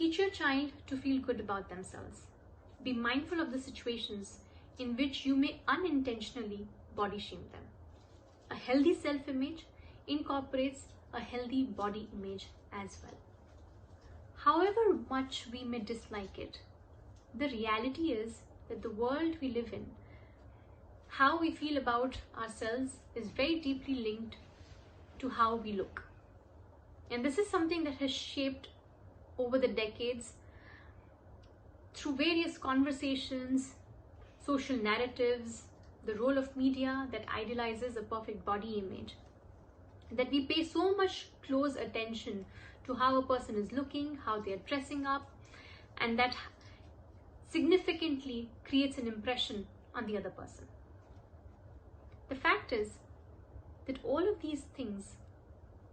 Teach your child to feel good about themselves. Be mindful of the situations in which you may unintentionally body shame them. A healthy self-image incorporates a healthy body image as well. However much we may dislike it, the reality is that the world we live in, how we feel about ourselves, is very deeply linked to how we look. And this is something that has shaped over the decades through various conversations, social narratives, the role of media that idealizes a perfect body image, that we pay so much close attention to how a person is looking, how they are dressing up, and that significantly creates an impression on the other person. The fact is that all of these things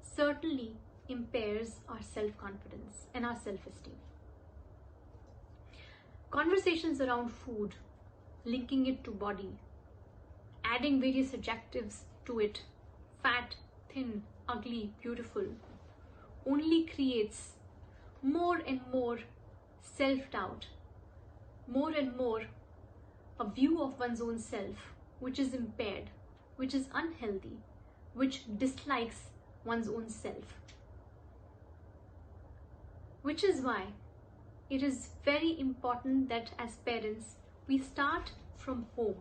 certainly impairs our self-confidence and our self-esteem. Conversations around food, linking it to body, adding various adjectives to it, fat, thin, ugly, beautiful, only creates more and more self-doubt, more and more a view of one's own self which is impaired, which is unhealthy, which dislikes one's own self. Which is why it is very important that as parents we start from home,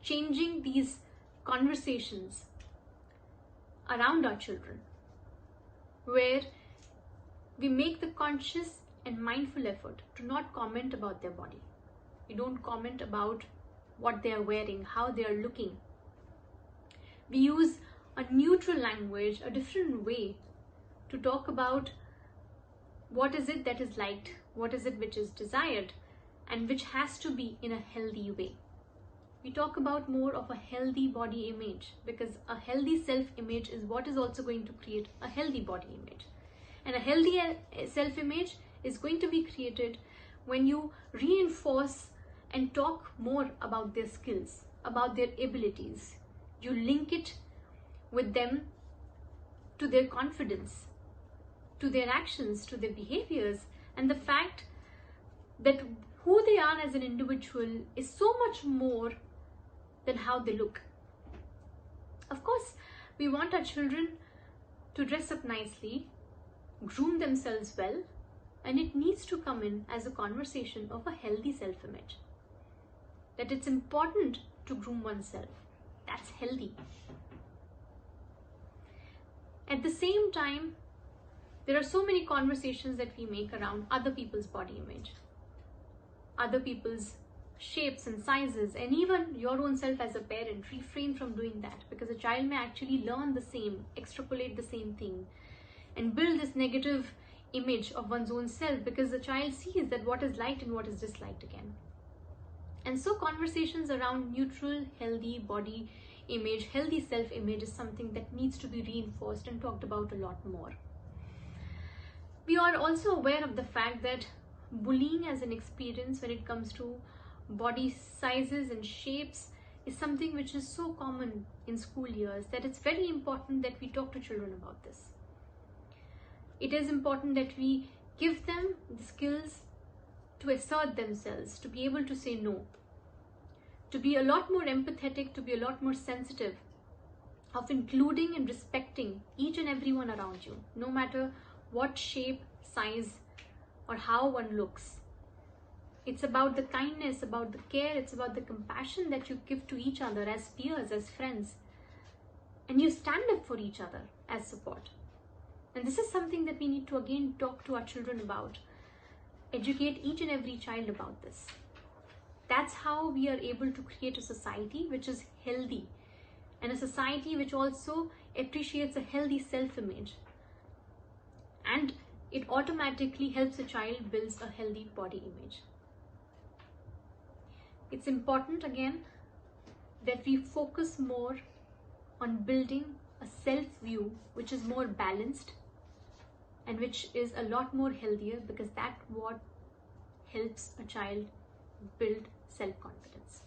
changing these conversations around our children, where we make the conscious and mindful effort to not comment about their body. We don't comment about what they are wearing, how they are looking. We use a neutral language, a different way to talk about what is it that is liked, what is it which is desired, and which has to be in a healthy way. We talk about more of a healthy body image, because a healthy self-image is what is also going to create a healthy body image. And a healthy self-image is going to be created when you reinforce and talk more about their skills, about their abilities. You link it with them to their confidence, to their actions, to their behaviors, and the fact that who they are as an individual is so much more than how they look. Of course, we want our children to dress up nicely, groom themselves well, and it needs to come in as a conversation of a healthy self-image. That it's important to groom oneself. That's healthy. At the same time, there are so many conversations that we make around other people's body image, other people's shapes and sizes, and even your own self as a parent. Refrain from doing that, because a child may actually learn the same, extrapolate the same thing, and build this negative image of one's own self, because the child sees that what is liked and what is disliked again. And so conversations around neutral, healthy body image, healthy self-image is something that needs to be reinforced and talked about a lot more. We are also aware of the fact that bullying as an experience when it comes to body sizes and shapes is something which is so common in school years that it's very important that we talk to children about this. It is important that we give them the skills to assert themselves, to be able to say no, to be a lot more empathetic, to be a lot more sensitive, of including and respecting each and everyone around you, no matter what shape, size, or how one looks. It's about the kindness, about the care, it's about the compassion that you give to each other as peers, as friends, and you stand up for each other as support. And this is something that we need to again talk to our children about, educate each and every child about this. That's how we are able to create a society which is healthy, and a society which also appreciates a healthy self-image. And it automatically helps a child build a healthy body image. It's important again that we focus more on building a self-view which is more balanced and which is a lot more healthier, because that's what helps a child build self-confidence.